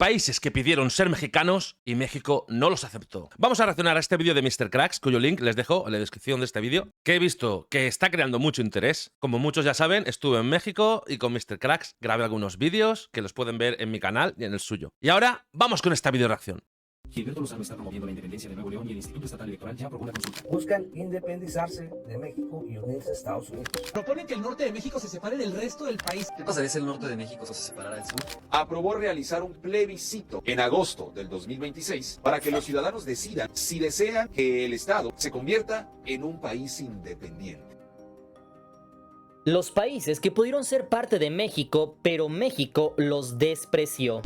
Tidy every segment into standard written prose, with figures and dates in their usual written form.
países que pidieron ser mexicanos y México no los aceptó. Vamos a reaccionar a este vídeo de Mr. Cracks, cuyo link les dejo en la descripción de este vídeo, que he visto que está creando mucho interés. Como muchos ya saben, estuve en México y con Mr. Cracks grabé algunos vídeos que los pueden ver en mi canal y en el suyo. Y ahora, vamos con esta video reacción. Gilberto Lozano está promoviendo la independencia de Nuevo León y el Instituto Estatal Electoral ya aprobó una consulta. Buscan independizarse de México y unirse a Estados Unidos. Proponen que el norte de México se separe del resto del país. ¿Qué pasaría si el norte de México se separara del sur? Aprobó realizar un plebiscito en agosto del 2026 para que los ciudadanos decidan si desean que el Estado se convierta en un país independiente. Los países que pudieron ser parte de México, pero México los despreció.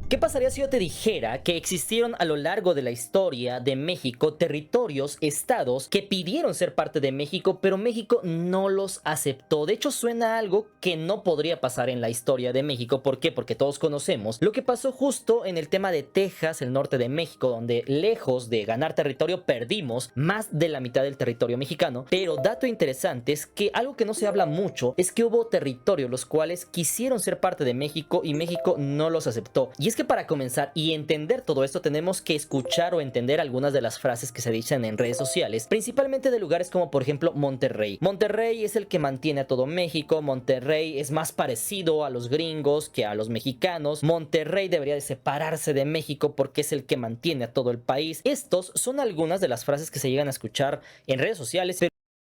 ¿Qué pasaría si yo te dijera que existieron a lo largo de la historia de México territorios, estados que pidieron ser parte de México, pero México no los aceptó? De hecho, suena a algo que no podría pasar en la historia de México. ¿Por qué? Porque todos conocemos lo que pasó justo en el tema de Texas, el norte de México, donde lejos de ganar territorio, perdimos más de la mitad del territorio mexicano. Pero dato interesante es que algo que no se habla mucho es que hubo territorios los cuales quisieron ser parte de México y México no los aceptó. Y es que para comenzar y entender todo esto tenemos que escuchar o entender algunas de las frases que se dicen en redes sociales, principalmente de lugares como por ejemplo Monterrey. Monterrey es el que mantiene a todo México, Monterrey es más parecido a los gringos que a los mexicanos, Monterrey debería de separarse de México porque es el que mantiene a todo el país. Estos son algunas de las frases que se llegan a escuchar en redes sociales.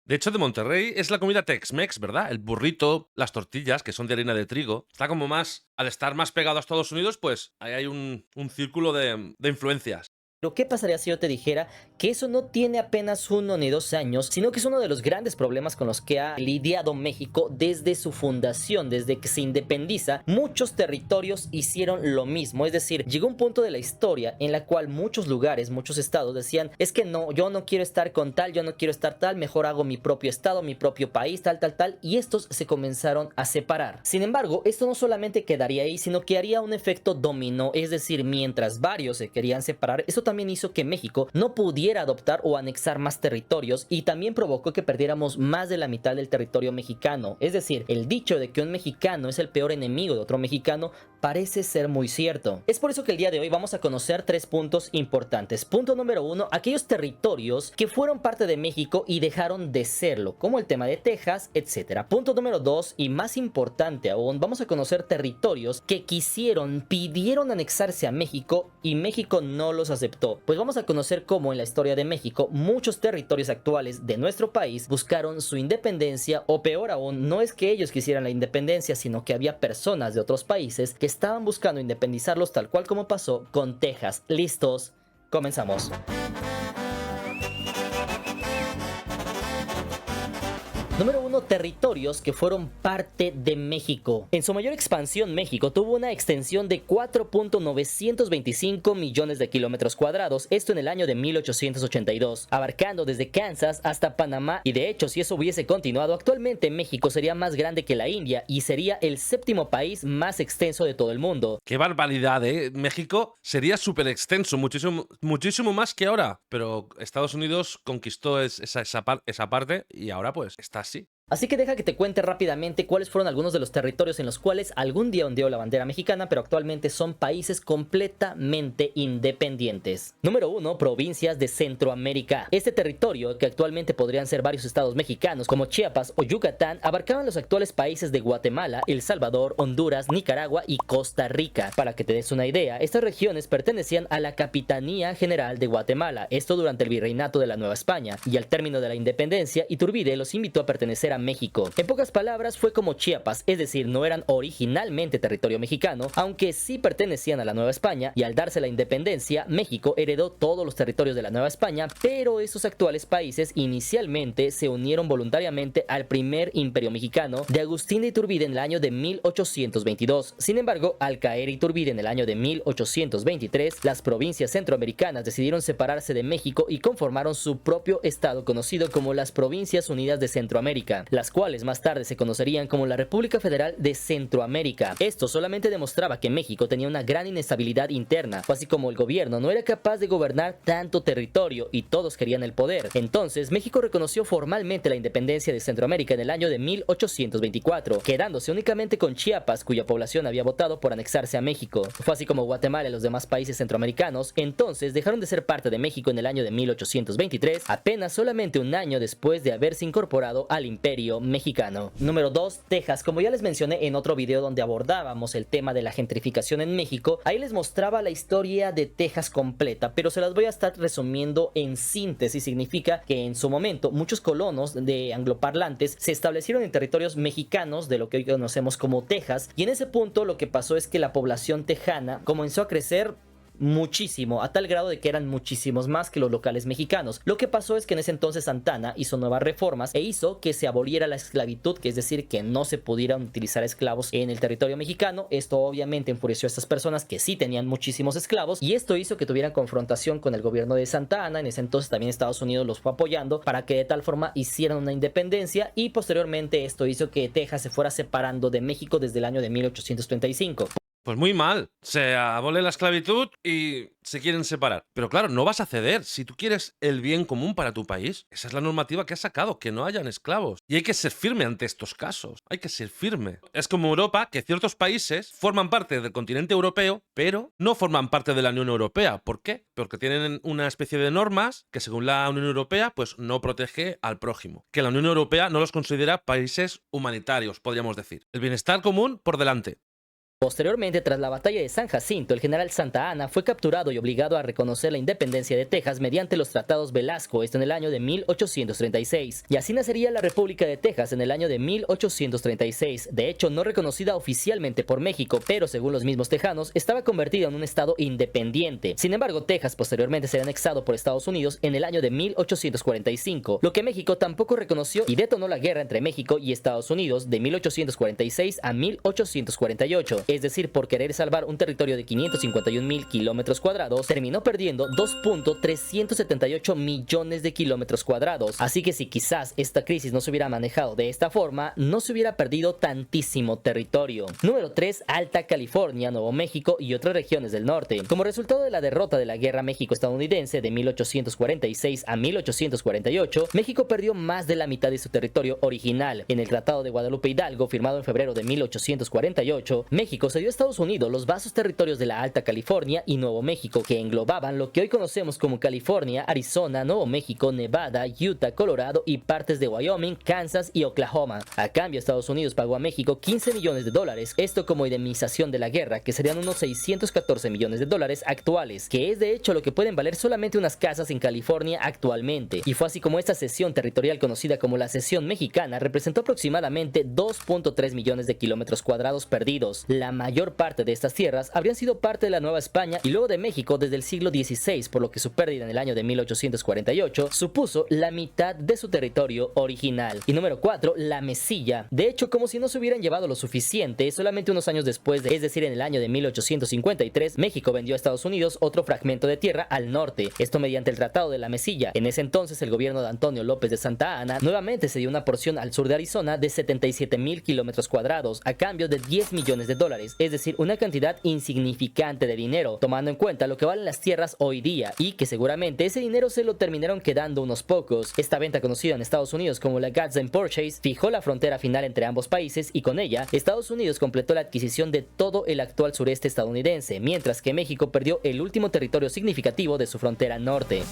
De hecho, de Monterrey es la comida Tex-Mex, ¿verdad? El burrito, las tortillas, que son de harina de trigo. Está como más, al estar más pegado a Estados Unidos, pues ahí hay un círculo de influencias. Pero ¿qué pasaría si yo te dijera que eso no tiene apenas 1 ni 2 años, sino que es uno de los grandes problemas con los que ha lidiado México desde su fundación, desde que se independiza? Muchos territorios hicieron lo mismo, es decir, llegó un punto de la historia en la cual muchos lugares, muchos estados decían, es que no, yo no quiero estar con tal, yo no quiero estar tal, mejor hago mi propio estado, mi propio país, tal, y estos se comenzaron a separar. Sin embargo, esto no solamente quedaría ahí, sino que haría un efecto dominó, es decir, mientras varios se querían separar, esto también hizo que México no pudiera adoptar o anexar más territorios y también provocó que perdiéramos más de la mitad del territorio mexicano. Es decir, el dicho de que un mexicano es el peor enemigo de otro mexicano parece ser muy cierto. Es por eso que el día de hoy vamos a conocer 3 puntos importantes. Punto número 1, aquellos territorios que fueron parte de México y dejaron de serlo, como el tema de Texas, etc. Punto número 2, y más importante aún, vamos a conocer territorios que pidieron anexarse a México y México no los aceptó. Pues vamos a conocer cómo en la historia de México muchos territorios actuales de nuestro país buscaron su independencia, o peor aún, no es que ellos quisieran la independencia, sino que había personas de otros países que estaban buscando independizarlos, tal cual como pasó con Texas. ¿Listos? Comenzamos. Número 1, territorios que fueron parte de México. En su mayor expansión, México tuvo una extensión de 4.925 millones de kilómetros cuadrados, esto en el año de 1882, abarcando desde Kansas hasta Panamá, y de hecho, si eso hubiese continuado, actualmente México sería más grande que la India y sería el 7º país más extenso de todo el mundo. ¡Qué barbaridad, eh! México sería súper extenso, muchísimo más que ahora, pero Estados Unidos conquistó esa parte y ahora pues está así. Así que deja que te cuente rápidamente cuáles fueron algunos de los territorios en los cuales algún día ondeó la bandera mexicana, pero actualmente son países completamente independientes. Número 1, provincias de Centroamérica. Este territorio, que actualmente podrían ser varios estados mexicanos como Chiapas o Yucatán, abarcaban los actuales países de Guatemala, El Salvador, Honduras, Nicaragua y Costa Rica. Para que te des una idea, estas regiones pertenecían a la Capitanía General de Guatemala, esto durante el virreinato de la Nueva España, y al término de la independencia, Iturbide los invitó a pertenecer a México. En pocas palabras, fue como Chiapas, es decir, no eran originalmente territorio mexicano, aunque sí pertenecían a la Nueva España, y al darse la independencia, México heredó todos los territorios de la Nueva España, pero esos actuales países inicialmente se unieron voluntariamente al primer imperio mexicano de Agustín de Iturbide en el año de 1822. Sin embargo, al caer Iturbide en el año de 1823, las provincias centroamericanas decidieron separarse de México y conformaron su propio estado conocido como las Provincias Unidas de Centroamérica. las cuales más tarde se conocerían como la República Federal de Centroamérica. Esto solamente demostraba que México tenía una gran inestabilidad interna, así como el gobierno no era capaz de gobernar tanto territorio y todos querían el poder. Entonces, México reconoció formalmente la independencia de Centroamérica en el año de 1824, quedándose únicamente con Chiapas, cuya población había votado por anexarse a México. Fue así como Guatemala y los demás países centroamericanos entonces dejaron de ser parte de México en el año de 1823, apenas solamente un año después de haberse incorporado al Imperio Mexicano. Número 2. Texas. Como ya les mencioné en otro video donde abordábamos el tema de la gentrificación en México, ahí les mostraba la historia de Texas completa, pero se las voy a estar resumiendo en síntesis. Significa que en su momento muchos colonos de angloparlantes se establecieron en territorios mexicanos de lo que hoy conocemos como Texas, y en ese punto lo que pasó es que la población tejana comenzó a crecer muchísimo, a tal grado de que eran muchísimos más que los locales mexicanos. Lo que pasó es que en ese entonces Santana hizo nuevas reformas e hizo que se aboliera la esclavitud, que es decir, que no se pudieran utilizar esclavos en el territorio mexicano. Esto obviamente enfureció a estas personas que sí tenían muchísimos esclavos, y esto hizo que tuvieran confrontación con el gobierno de Santa Anna. En ese entonces también Estados Unidos los fue apoyando para que de tal forma hicieran una independencia, y posteriormente esto hizo que Texas se fuera separando de México desde el año de 1835. Pues muy mal. Se abole la esclavitud y se quieren separar. Pero claro, no vas a ceder. Si tú quieres el bien común para tu país, esa es la normativa que has sacado, que no hayan esclavos. Y hay que ser firme ante estos casos. Hay que ser firme. Es como Europa, que ciertos países forman parte del continente europeo, pero no forman parte de la Unión Europea. ¿Por qué? Porque tienen una especie de normas que, según la Unión Europea, pues no protege al prójimo. Que la Unión Europea no los considera países humanitarios, podríamos decir. El bienestar común por delante. Posteriormente, tras la batalla de San Jacinto, el general Santa Anna fue capturado y obligado a reconocer la independencia de Texas mediante los tratados Velasco, esto en el año de 1836. Y así nacería la República de Texas en el año de 1836, de hecho no reconocida oficialmente por México, pero según los mismos tejanos, estaba convertida en un estado independiente. Sin embargo, Texas posteriormente sería anexado por Estados Unidos en el año de 1845, lo que México tampoco reconoció, y detonó la guerra entre México y Estados Unidos de 1846 a 1848. Es decir, por querer salvar un territorio de 551,000 kilómetros cuadrados, terminó perdiendo 2.378 millones de kilómetros cuadrados. Así que si quizás esta crisis no se hubiera manejado de esta forma, no se hubiera perdido tantísimo territorio. Número 3. Alta California, Nuevo México y otras regiones del norte. Como resultado de la derrota de la Guerra México-estadounidense de 1846 a 1848, México perdió más de la mitad de su territorio original. En el Tratado de Guadalupe Hidalgo, firmado en febrero de 1848, México cedió a Estados Unidos los vastos territorios de la Alta California y Nuevo México, que englobaban lo que hoy conocemos como California, Arizona, Nuevo México, Nevada, Utah, Colorado y partes de Wyoming, Kansas y Oklahoma. A cambio, Estados Unidos pagó a México $15 millones, esto como indemnización de la guerra, que serían unos $614 millones actuales, que es de hecho lo que pueden valer solamente unas casas en California actualmente. Y fue así como esta cesión territorial, conocida como la cesión mexicana, representó aproximadamente 2.3 millones de kilómetros cuadrados perdidos. La mayor parte de estas tierras habrían sido parte de la Nueva España y luego de México desde el siglo XVI, por lo que su pérdida en el año de 1848 supuso la mitad de su territorio original. Y número 4, la Mesilla. De hecho, como si no se hubieran llevado lo suficiente, solamente unos años después, es decir, en el año de 1853, México vendió a Estados Unidos otro fragmento de tierra al norte, esto mediante el Tratado de la Mesilla. En ese entonces, el gobierno de Antonio López de Santa Anna nuevamente se dio una porción al sur de Arizona de 77,000 kilómetros cuadrados a cambio de $10 millones, es decir, una cantidad insignificante de dinero, tomando en cuenta lo que valen las tierras hoy día, y que seguramente ese dinero se lo terminaron quedando unos pocos. Esta venta, conocida en Estados Unidos como la Gadsden Purchase, fijó la frontera final entre ambos países, y con ella Estados Unidos completó la adquisición de todo el actual sureste estadounidense, mientras que México perdió el último territorio significativo de su frontera norte.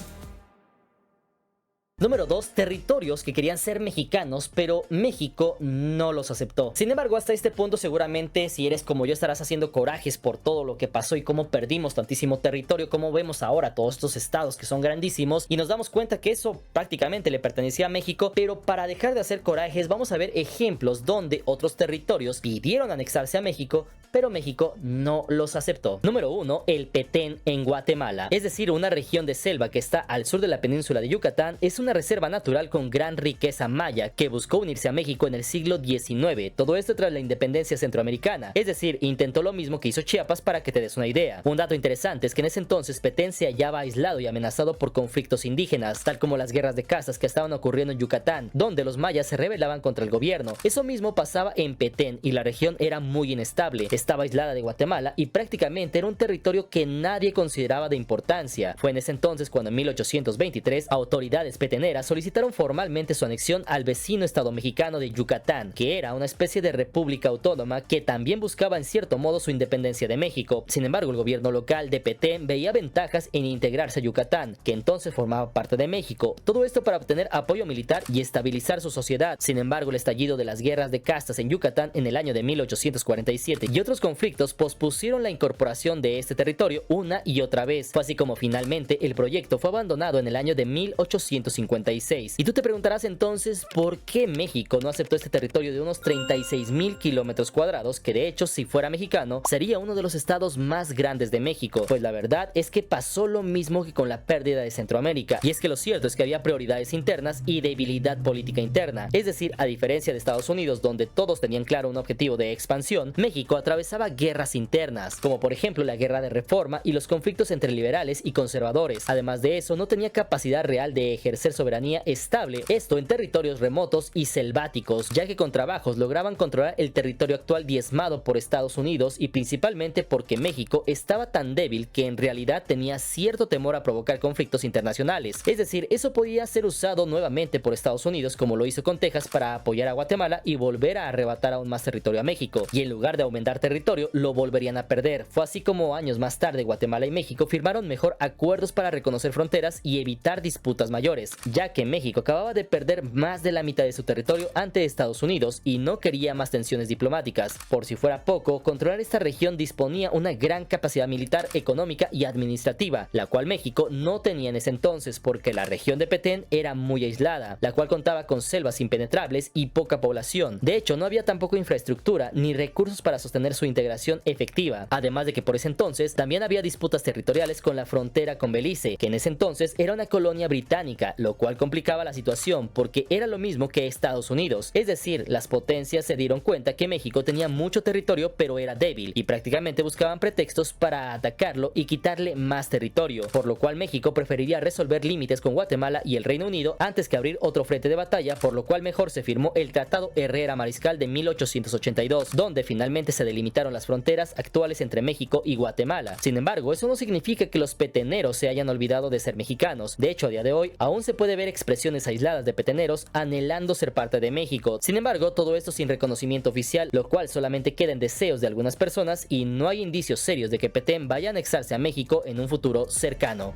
Número 2. Territorios que querían ser mexicanos, pero México no los aceptó. Sin embargo, hasta este punto seguramente, si eres como yo, estarás haciendo corajes por todo lo que pasó y cómo perdimos tantísimo territorio, como vemos ahora todos estos estados que son grandísimos, y nos damos cuenta que eso prácticamente le pertenecía a México. Pero para dejar de hacer corajes, vamos a ver ejemplos donde otros territorios pidieron anexarse a México, pero México no los aceptó. Número 1. El Petén en Guatemala. Es decir, una región de selva que está al sur de la península de Yucatán. Es una una reserva natural con gran riqueza maya que buscó unirse a México en el siglo XIX, todo esto tras la independencia centroamericana, es decir, intentó lo mismo que hizo Chiapas para que te des una idea. Un dato interesante es que en ese entonces Petén se hallaba aislado y amenazado por conflictos indígenas, tal como las guerras de castas que estaban ocurriendo en Yucatán, donde los mayas se rebelaban contra el gobierno. Eso mismo pasaba en Petén y la región era muy inestable, estaba aislada de Guatemala y prácticamente era un territorio que nadie consideraba de importancia. Fue en ese entonces cuando en 1823 autoridades peteneras solicitaron formalmente su anexión al vecino estado mexicano de Yucatán, que era una especie de república autónoma que también buscaba en cierto modo su independencia de México. Sin embargo, el gobierno local de Petén veía ventajas en integrarse a Yucatán, que entonces formaba parte de México, todo esto para obtener apoyo militar y estabilizar su sociedad. Sin embargo, el estallido de las guerras de castas en Yucatán en el año de 1847 y otros conflictos pospusieron la incorporación de este territorio una y otra vez. Fue así como finalmente el proyecto fue abandonado en el año de 1856. Y tú te preguntarás entonces por qué México no aceptó este territorio de unos 36,000 kilómetros cuadrados, que de hecho si fuera mexicano sería uno de los estados más grandes de México. Pues la verdad es que pasó lo mismo que con la pérdida de Centroamérica, y es que lo cierto es que había prioridades internas y debilidad política interna. Es decir, a diferencia de Estados Unidos, donde todos tenían claro un objetivo de expansión, México atravesaba guerras internas, como por ejemplo la guerra de reforma y los conflictos entre liberales y conservadores. Además de eso, no tenía capacidad real de ejercer soberanía estable, esto en territorios remotos y selváticos, ya que con trabajos lograban controlar el territorio actual diezmado por Estados Unidos, y principalmente porque México estaba tan débil que en realidad tenía cierto temor a provocar conflictos internacionales. Es decir, eso podía ser usado nuevamente por Estados Unidos, como lo hizo con Texas, para apoyar a Guatemala y volver a arrebatar aún más territorio a México, y en lugar de aumentar territorio lo volverían a perder. Fue así como años más tarde Guatemala y México firmaron mejor acuerdos para reconocer fronteras y evitar disputas mayores, ya que México acababa de perder más de la mitad de su territorio ante Estados Unidos y no quería más tensiones diplomáticas. Por si fuera poco, controlar esta región disponía una gran capacidad militar, económica y administrativa, la cual México no tenía en ese entonces, porque la región de Petén era muy aislada, la cual contaba con selvas impenetrables y poca población. De hecho, no había tampoco infraestructura ni recursos para sostener su integración efectiva, además de que por ese entonces también había disputas territoriales con la frontera con Belice, que en ese entonces era una colonia británica, lo cual complicaba la situación porque era lo mismo que Estados Unidos. Es decir, las potencias se dieron cuenta que México tenía mucho territorio pero era débil, y prácticamente buscaban pretextos para atacarlo y quitarle más territorio, por lo cual México preferiría resolver límites con Guatemala y el Reino Unido antes que abrir otro frente de batalla, por lo cual mejor se firmó el Tratado Herrera-Mariscal de 1882, donde finalmente se delimitaron las fronteras actuales entre México y Guatemala. Sin embargo, eso no significa que los peteneros se hayan olvidado de ser mexicanos. De hecho, a día de hoy aún se puede ver expresiones aisladas de peteneros anhelando ser parte de México. Sin embargo, todo esto sin reconocimiento oficial, lo cual solamente queda en deseos de algunas personas, y no hay indicios serios de que Petén vaya a anexarse a México en un futuro cercano.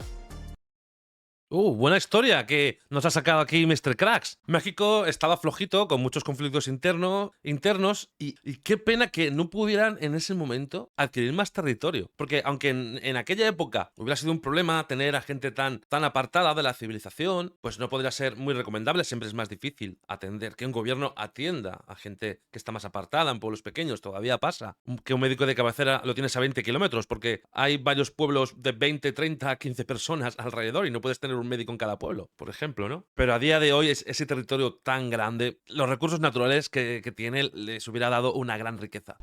Buena historia que nos ha sacado aquí Mr. Cracks. México estaba flojito, con muchos conflictos internos, y qué pena que no pudieran en ese momento adquirir más territorio. Porque aunque en aquella época hubiera sido un problema tener a gente tan apartada de la civilización, pues no podría ser muy recomendable. Siempre es más difícil atender, que un gobierno atienda a gente que está más apartada en pueblos pequeños. Todavía pasa que un médico de cabecera lo tienes a 20 kilómetros, porque hay varios pueblos de 20, 30, 15 personas alrededor y no puedes tener un médico en cada pueblo, por ejemplo, ¿no? Pero a día de hoy ese territorio tan grande, los recursos naturales que tiene les hubiera dado una gran riqueza.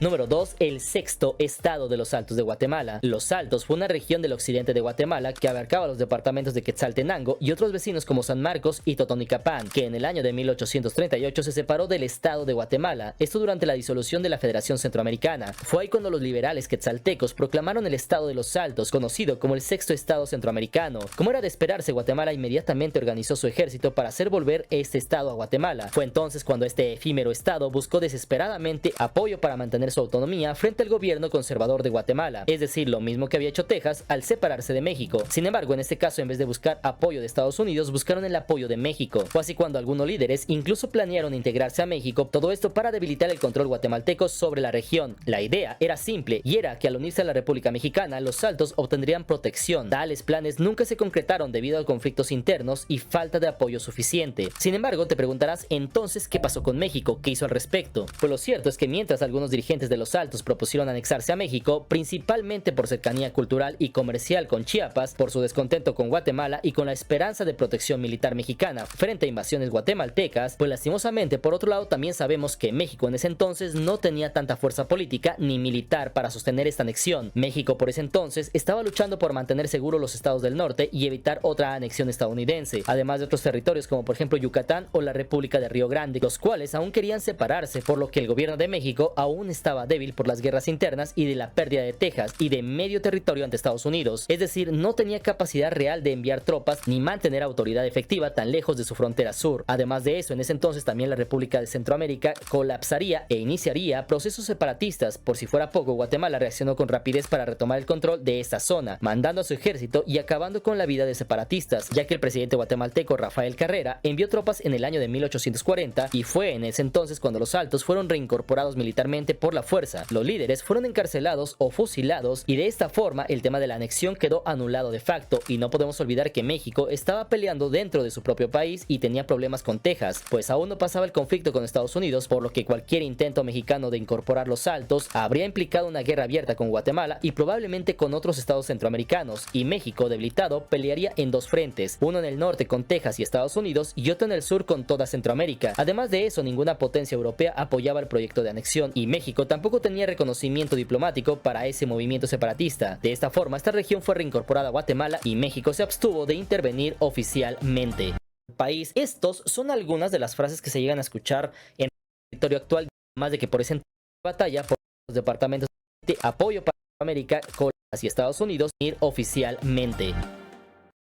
Número 2. El sexto estado de los Altos de Guatemala. Los Altos fue una región del occidente de Guatemala que abarcaba los departamentos de Quetzaltenango y otros vecinos como San Marcos y Totonicapán, que en el año de 1838 se separó del estado de Guatemala, esto durante la disolución de la Federación Centroamericana. Fue ahí cuando los liberales quetzaltecos proclamaron el estado de los Altos, conocido como el sexto estado centroamericano. Como era de esperarse, Guatemala inmediatamente organizó su ejército para hacer volver este estado a Guatemala. Fue entonces cuando este efímero estado buscó desesperadamente apoyo para mantener su autonomía frente al gobierno conservador de Guatemala, es decir, lo mismo que había hecho Texas al separarse de México. Sin embargo, en este caso, en vez de buscar apoyo de Estados Unidos, buscaron el apoyo de México. Fue así cuando algunos líderes incluso planearon integrarse a México, todo esto para debilitar el control guatemalteco sobre la región. La idea era simple, y era que al unirse a la República Mexicana, los Altos obtendrían protección. Tales planes nunca se concretaron debido a conflictos internos y falta de apoyo suficiente. Sin embargo, te preguntarás entonces qué pasó con México, qué hizo al respecto. Pues lo cierto es que mientras algunos dirigentes dirigentes de los Altos propusieron anexarse a México, principalmente por cercanía cultural y comercial con Chiapas, por su descontento con Guatemala y con la esperanza de protección militar mexicana frente a invasiones guatemaltecas, pues lastimosamente por otro lado también sabemos que México en ese entonces no tenía tanta fuerza política ni militar para sostener esta anexión. México por ese entonces estaba luchando por mantener seguros los estados del norte y evitar otra anexión estadounidense, además de otros territorios como por ejemplo Yucatán o la República de Río Grande, los cuales aún querían separarse, por lo que el gobierno de México aún estaba débil por las guerras internas y de la pérdida de Texas y de medio territorio ante Estados Unidos, es decir, no tenía capacidad real de enviar tropas ni mantener autoridad efectiva tan lejos de su frontera sur. Además de eso, en ese entonces también la República de Centroamérica colapsaría e iniciaría procesos separatistas. Por si fuera poco, Guatemala reaccionó con rapidez para retomar el control de esta zona, mandando a su ejército y acabando con la vida de separatistas, ya que el presidente guatemalteco Rafael Carrera envió tropas en el año de 1840 y fue en ese entonces cuando los Altos fueron reincorporados militarmente por la fuerza. Los líderes fueron encarcelados o fusilados y de esta forma el tema de la anexión quedó anulado de facto. Y no podemos olvidar que México estaba peleando dentro de su propio país y tenía problemas con Texas, pues aún no pasaba el conflicto con Estados Unidos, por lo que cualquier intento mexicano de incorporar los Altos habría implicado una guerra abierta con Guatemala y probablemente con otros estados centroamericanos, y México, debilitado, pelearía en dos frentes, uno en el norte con Texas y Estados Unidos y otro en el sur con toda Centroamérica. Además de eso, ninguna potencia europea apoyaba el proyecto de anexión y México tampoco tenía reconocimiento diplomático para ese movimiento separatista. De esta forma, esta región fue reincorporada a Guatemala y México se abstuvo de intervenir oficialmente. País. Estos son algunas de las frases que se llegan a escuchar en el territorio actual, más de que por esa batalla por los departamentos de apoyo para América con y Estados Unidos ir oficialmente.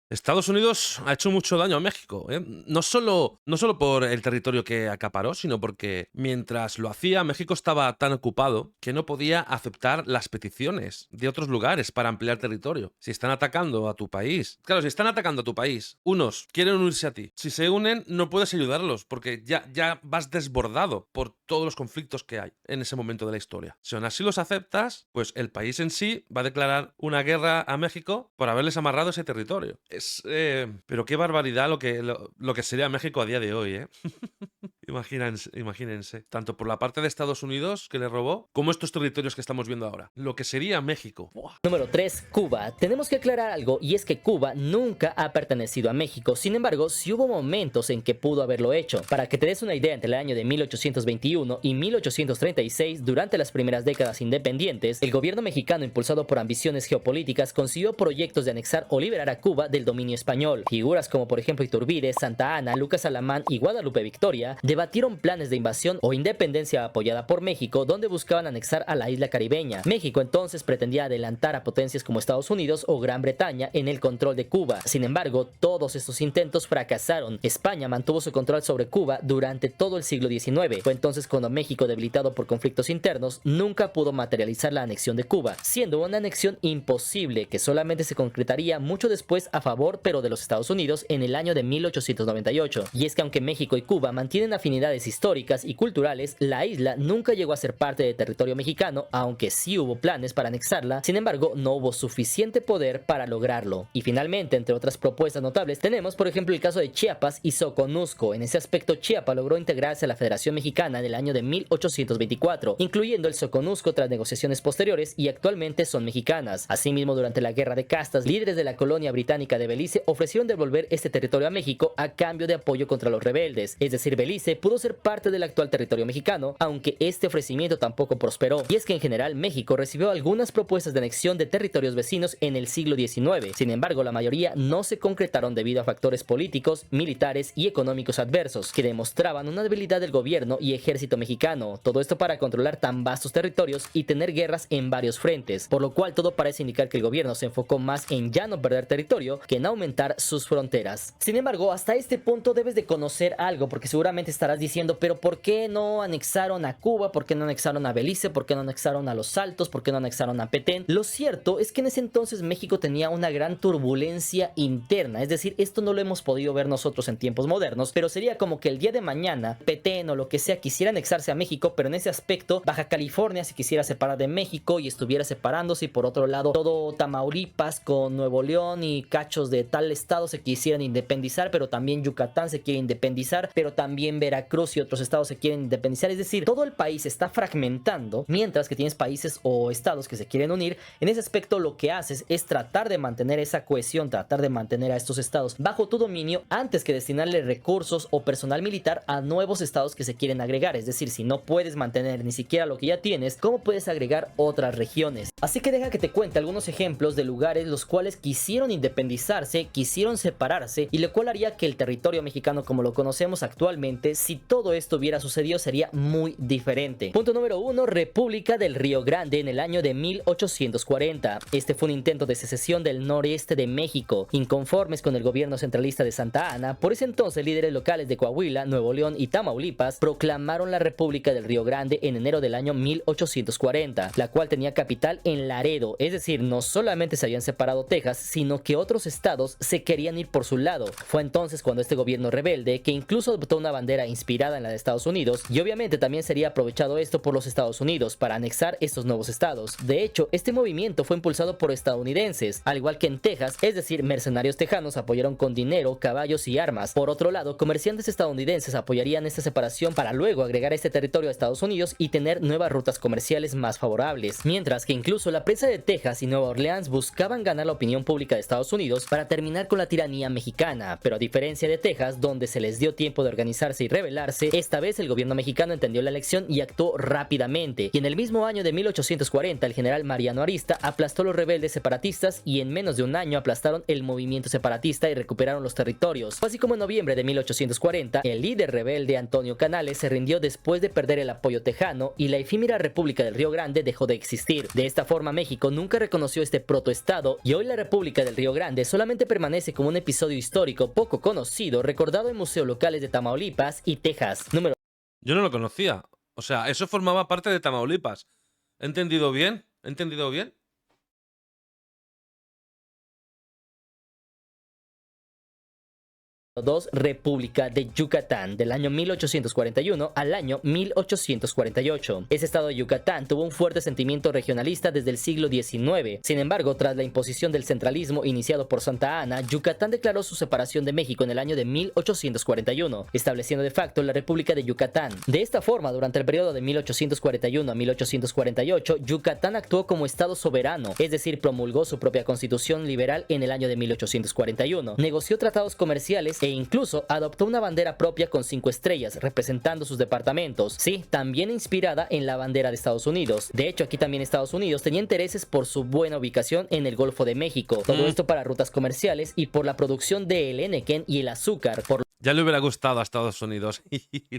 Estados Unidos ha hecho mucho daño a México, ¿eh? No solo por el territorio que acaparó, sino porque mientras lo hacía, México estaba tan ocupado que no podía aceptar las peticiones de otros lugares para ampliar territorio. Si están atacando a tu país, claro, si están atacando a tu país, unos quieren unirse a ti. Si se unen, no puedes ayudarlos porque ya vas desbordado por todos los conflictos que hay en ese momento de la historia. Si aún así los aceptas, pues el país en sí va a declarar una guerra a México por haberles amarrado ese territorio. Pero qué barbaridad lo que sería México a día de hoy, ¿eh? Imagínense, tanto por la parte de Estados Unidos que le robó, como estos territorios que estamos viendo ahora. Lo que sería México. ¡Buah! Número 3. Cuba. Tenemos que aclarar algo, y es que Cuba nunca ha pertenecido a México. Sin embargo, sí hubo momentos en que pudo haberlo hecho. Para que te des una idea, entre el año de 1821 y 1836, durante las primeras décadas independientes, el gobierno mexicano, impulsado por ambiciones geopolíticas, consiguió proyectos de anexar o liberar a Cuba del dominio español. Figuras como por ejemplo Iturbide, Santa Anna, Lucas Alamán y Guadalupe Victoria debatieron planes de invasión o independencia apoyada por México, donde buscaban anexar a la isla caribeña. México entonces pretendía adelantar a potencias como Estados Unidos o Gran Bretaña en el control de Cuba. Sin embargo, todos estos intentos fracasaron. España mantuvo su control sobre Cuba durante todo el siglo XIX. Fue entonces cuando México, debilitado por conflictos internos, nunca pudo materializar la anexión de Cuba, siendo una anexión imposible que solamente se concretaría mucho después a favor pero de los Estados Unidos en el año de 1898. Y es que aunque México y Cuba mantienen afinidades históricas y culturales, la isla nunca llegó a ser parte de territorio mexicano, aunque sí hubo planes para anexarla. Sin embargo, no hubo suficiente poder para lograrlo. Y finalmente, entre otras propuestas notables, tenemos por ejemplo el caso de Chiapas y Soconusco. En ese aspecto, Chiapas logró integrarse a la Federación Mexicana en el año de 1824, incluyendo el Soconusco tras negociaciones posteriores, y actualmente son mexicanas. Asimismo, durante la Guerra de Castas, líderes de la colonia británica de Belice ofrecieron devolver este territorio a México a cambio de apoyo contra los rebeldes. Es decir, Belice pudo ser parte del actual territorio mexicano, aunque este ofrecimiento tampoco prosperó. Y es que en general México recibió algunas propuestas de anexión de territorios vecinos en el siglo XIX. Sin embargo, la mayoría no se concretaron debido a factores políticos, militares y económicos adversos, que demostraban una debilidad del gobierno y ejército mexicano. Todo esto para controlar tan vastos territorios y tener guerras en varios frentes, por lo cual todo parece indicar que el gobierno se enfocó más en ya no perder territorio que en aumentar sus fronteras. Sin embargo, hasta este punto debes de conocer algo, porque seguramente estarás diciendo, pero ¿por qué no anexaron a Cuba? ¿Por qué no anexaron a Belice? ¿Por qué no anexaron a los Altos? ¿Por qué no anexaron a Petén? Lo cierto es que en ese entonces México tenía una gran turbulencia interna, es decir, esto no lo hemos podido ver nosotros en tiempos modernos, pero sería como que el día de mañana Petén o lo que sea quisiera anexarse a México, pero en ese aspecto Baja California se quisiera separar de México y estuviera separándose, y por otro lado todo Tamaulipas con Nuevo León y cachos de tal estado se quisieran independizar, pero también Yucatán se quiere independizar, pero también Veracruz Veracruz y otros estados se quieren independizar. Es decir, todo el país está fragmentando, mientras que tienes países o estados que se quieren unir. En ese aspecto lo que haces es tratar de mantener esa cohesión, tratar de mantener a estos estados bajo tu dominio antes que destinarle recursos o personal militar a nuevos estados que se quieren agregar. Es decir, si no puedes mantener ni siquiera lo que ya tienes, ¿cómo puedes agregar otras regiones? Así que deja que te cuente algunos ejemplos de lugares los cuales quisieron independizarse, quisieron separarse, y lo cual haría que el territorio mexicano como lo conocemos actualmente, si todo esto hubiera sucedido, sería muy diferente. Punto número 1, República del Río Grande en el año de 1840. Este fue un intento de secesión del noreste de México. Inconformes con el gobierno centralista de Santa Anna, por ese entonces líderes locales de Coahuila, Nuevo León y Tamaulipas proclamaron la República del Río Grande en enero del año 1840, la cual tenía capital en Laredo. Es decir, no solamente se habían separado Texas, sino que otros estados se querían ir por su lado. Fue entonces cuando este gobierno rebelde, que incluso adoptó una bandera inspirada en la de Estados Unidos, y obviamente también sería aprovechado esto por los Estados Unidos para anexar estos nuevos estados. De hecho, este movimiento fue impulsado por estadounidenses, al igual que en Texas, es decir, mercenarios tejanos apoyaron con dinero, caballos y armas. Por otro lado, comerciantes estadounidenses apoyarían esta separación para luego agregar este territorio a Estados Unidos y tener nuevas rutas comerciales más favorables. Mientras que incluso la prensa de Texas y Nueva Orleans buscaban ganar la opinión pública de Estados Unidos para terminar con la tiranía mexicana, pero a diferencia de Texas, donde se les dio tiempo de organizarse y rebelarse, esta vez el gobierno mexicano entendió la lección y actuó rápidamente. Y en el mismo año de 1840, el general Mariano Arista aplastó a los rebeldes separatistas y en menos de un año aplastaron el movimiento separatista y recuperaron los territorios. Fue así como en noviembre de 1840, el líder rebelde Antonio Canales se rindió después de perder el apoyo tejano y la efímera República del Río Grande dejó de existir. De esta forma, México nunca reconoció este protoestado y hoy la República del Río Grande solamente permanece como un episodio histórico poco conocido, recordado en museos locales de Tamaulipas y Texas. Yo no lo conocía. O sea, eso formaba parte de Tamaulipas. ¿He entendido bien? ¿He entendido bien? Dos, República de Yucatán, del año 1841 al año 1848. Ese estado de Yucatán tuvo un fuerte sentimiento regionalista desde el siglo XIX. Sin embargo, tras la imposición del centralismo iniciado por Santa Anna, Yucatán declaró su separación de México en el año de 1841, estableciendo de facto la República de Yucatán. De esta forma, durante el periodo de 1841 a 1848, Yucatán actuó como estado soberano, es decir, promulgó su propia constitución liberal en el año de 1841, negoció tratados comerciales e incluso adoptó una bandera propia con 5 estrellas representando sus departamentos, sí, también inspirada en la bandera de Estados Unidos. De hecho, aquí también Estados Unidos tenía intereses por su buena ubicación en el Golfo de México, todo esto para rutas comerciales y por la producción del henequén y el azúcar. Ya le hubiera gustado a Estados Unidos,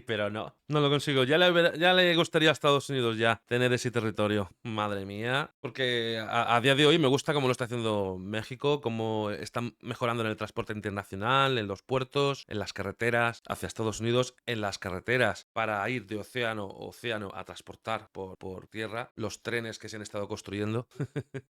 pero no lo consigo. Ya le gustaría a Estados Unidos ya tener ese territorio. Madre mía. Porque a día de hoy me gusta cómo lo está haciendo México, cómo están mejorando en el transporte internacional, en los puertos, en las carreteras hacia Estados Unidos, en las carreteras para ir de océano a océano a transportar por tierra, los trenes que se han estado construyendo.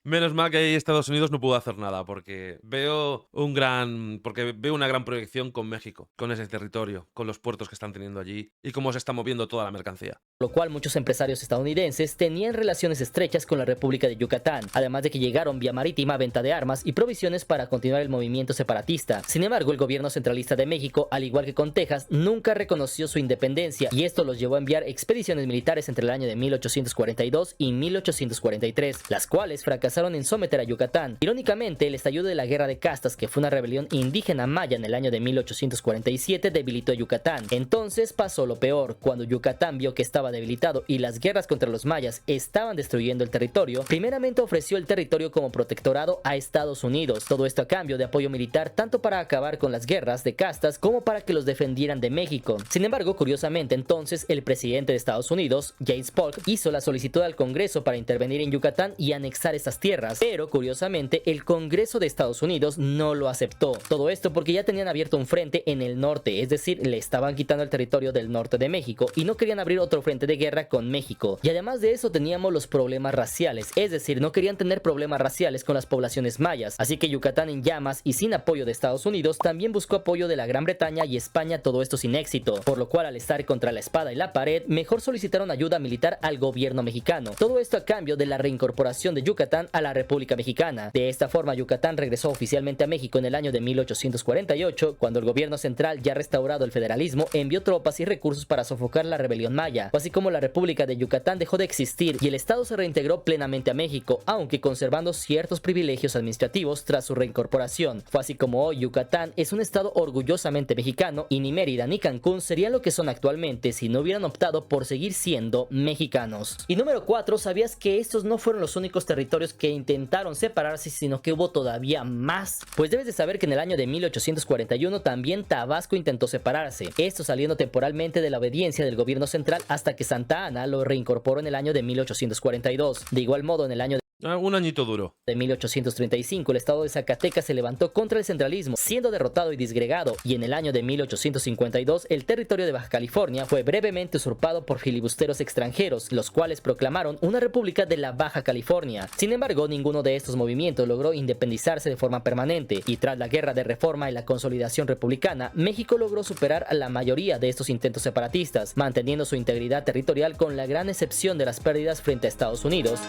Menos mal que ahí Estados Unidos no pudo hacer nada, porque veo una gran proyección con México, con ese territorio, con los puertos que están teniendo allí y cómo se está moviendo toda la mercancía. Lo cual muchos empresarios estadounidenses tenían relaciones estrechas con la República de Yucatán, además de que llegaron vía marítima a venta de armas y provisiones para continuar el movimiento separatista. Sin embargo, el gobierno centralista de México, al igual que con Texas, nunca reconoció su independencia y esto los llevó a enviar expediciones militares entre el año de 1842 y 1843, las cuales fracasaron en someter a Yucatán. Irónicamente, el estallido de la Guerra de Castas, que fue una rebelión indígena maya en el año de 1847, debilitó a Yucatán. Entonces pasó lo peor. Cuando Yucatán vio que estaba debilitado y las guerras contra los mayas estaban destruyendo el territorio, primeramente ofreció el territorio como protectorado a Estados Unidos. Todo esto a cambio de apoyo militar tanto para acabar con las guerras de castas como para que los defendieran de México. Sin embargo, curiosamente entonces el presidente de Estados Unidos, James Polk, hizo la solicitud al Congreso para intervenir en Yucatán y anexar estas tierras, pero curiosamente el Congreso de Estados Unidos no lo aceptó. Todo esto porque ya tenían abierto un frente en el norte, es decir, le estaban quitando el territorio del norte de México y no querían abrir otro frente de guerra con México. Y además de eso teníamos los problemas raciales, es decir, no querían tener problemas raciales con las poblaciones mayas, así que Yucatán en llamas y sin apoyo de Estados Unidos también buscó apoyo de la Gran Bretaña y España, todo esto sin éxito, por lo cual al estar contra la espada y la pared, mejor solicitaron ayuda militar al gobierno mexicano, todo esto a cambio de la reincorporación de Yucatán a la República Mexicana. De esta forma, Yucatán regresó oficialmente a México en el año de 1848, cuando el gobierno central Central, ya restaurado el federalismo, envió tropas y recursos para sofocar la rebelión maya, así como la República de Yucatán dejó de existir y el estado se reintegró plenamente a México, aunque conservando ciertos privilegios administrativos tras su reincorporación. Fue así como hoy Yucatán es un estado orgullosamente mexicano y ni Mérida ni Cancún serían lo que son actualmente si no hubieran optado por seguir siendo mexicanos. Y número 4, ¿sabías que estos no fueron los únicos territorios que intentaron separarse, sino que hubo todavía más? Pues debes de saber que en el año de 1841 también Tabasco intentó separarse, esto saliendo temporalmente de la obediencia del gobierno central hasta que Santa Anna lo reincorporó en el año de 1842. De igual modo, en el año Un añito duro. de 1835, el estado de Zacatecas se levantó contra el centralismo, siendo derrotado y disgregado, y en el año de 1852 el territorio de Baja California fue brevemente usurpado por filibusteros extranjeros, los cuales proclamaron una república de la Baja California. Sin embargo, ninguno de estos movimientos logró independizarse de forma permanente, y tras la guerra de reforma y la consolidación republicana, México logró superar a la mayoría de estos intentos separatistas, manteniendo su integridad territorial con la gran excepción de las pérdidas frente a Estados Unidos.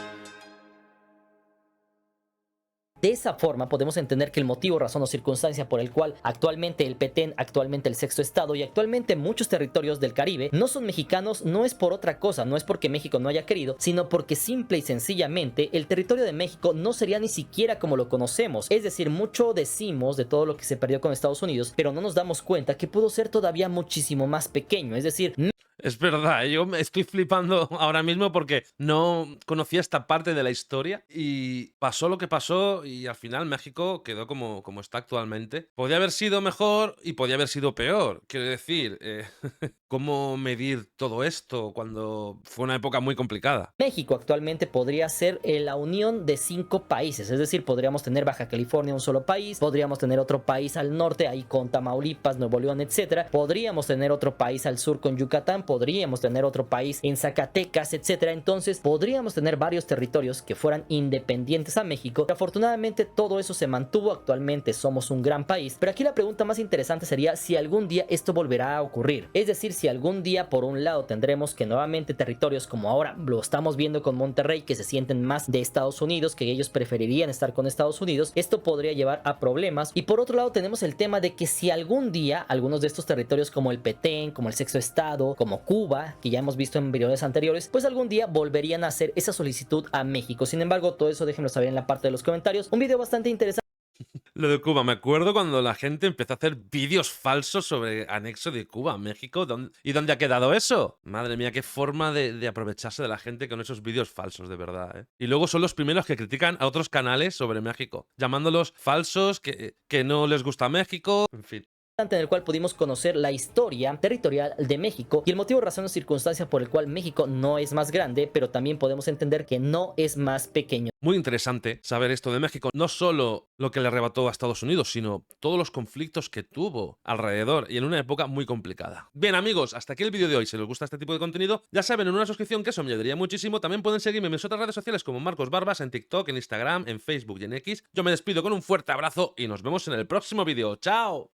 De esa forma podemos entender que el motivo, razón o circunstancia por el cual actualmente el Petén, actualmente el Sexto Estado y actualmente muchos territorios del Caribe no son mexicanos no es por otra cosa, no es porque México no haya querido, sino porque simple y sencillamente el territorio de México no sería ni siquiera como lo conocemos. Es decir, mucho decimos de todo lo que se perdió con Estados Unidos, pero no nos damos cuenta que pudo ser todavía muchísimo más pequeño. Es decir, Es verdad, yo me estoy flipando ahora mismo porque no conocía esta parte de la historia y pasó lo que pasó y al final México quedó como está actualmente. Podía haber sido mejor y podía haber sido peor. Quiero decir, ¿cómo medir todo esto cuando fue una época muy complicada? México actualmente podría ser la unión de 5 países, es decir, podríamos tener Baja California un solo país, podríamos tener otro país al norte ahí con Tamaulipas, Nuevo León, etcétera, podríamos tener otro país al sur con Yucatán, podríamos tener otro país en Zacatecas, etcétera. Entonces podríamos tener varios territorios que fueran independientes a México. Afortunadamente todo eso se mantuvo, actualmente somos un gran país, pero aquí la pregunta más interesante sería si algún día esto volverá a ocurrir, es decir, si algún día por un lado tendremos que nuevamente territorios como ahora lo estamos viendo con Monterrey, que se sienten más de Estados Unidos, que ellos preferirían estar con Estados Unidos, esto podría llevar a problemas. Y por otro lado tenemos el tema de que si algún día algunos de estos territorios como el Petén, como el Sexto Estado, como Cuba, que ya hemos visto en videos anteriores, pues algún día volverían a hacer esa solicitud a México. Sin embargo, todo eso déjenlo saber en la parte de los comentarios. Un video bastante interesante. Lo de Cuba, me acuerdo cuando la gente empezó a hacer vídeos falsos sobre anexo de Cuba a México. ¿Y dónde ha quedado eso? Madre mía, qué forma de aprovecharse de la gente con esos vídeos falsos, de verdad, ¿eh? Y luego son los primeros que critican a otros canales sobre México, llamándolos falsos, que no les gusta México, en fin. En el cual pudimos conocer la historia territorial de México y el motivo, razón o circunstancia por el cual México no es más grande, pero también podemos entender que no es más pequeño. Muy interesante saber esto de México, no solo lo que le arrebató a Estados Unidos, sino todos los conflictos que tuvo alrededor y en una época muy complicada. Bien amigos, hasta aquí el vídeo de hoy. Si les gusta este tipo de contenido, ya saben, en una suscripción, que eso me ayudaría muchísimo. También pueden seguirme en mis otras redes sociales como Marcos Barbas, en TikTok, en Instagram, en Facebook y en X. Yo me despido con un fuerte abrazo y nos vemos en el próximo vídeo. ¡Chao!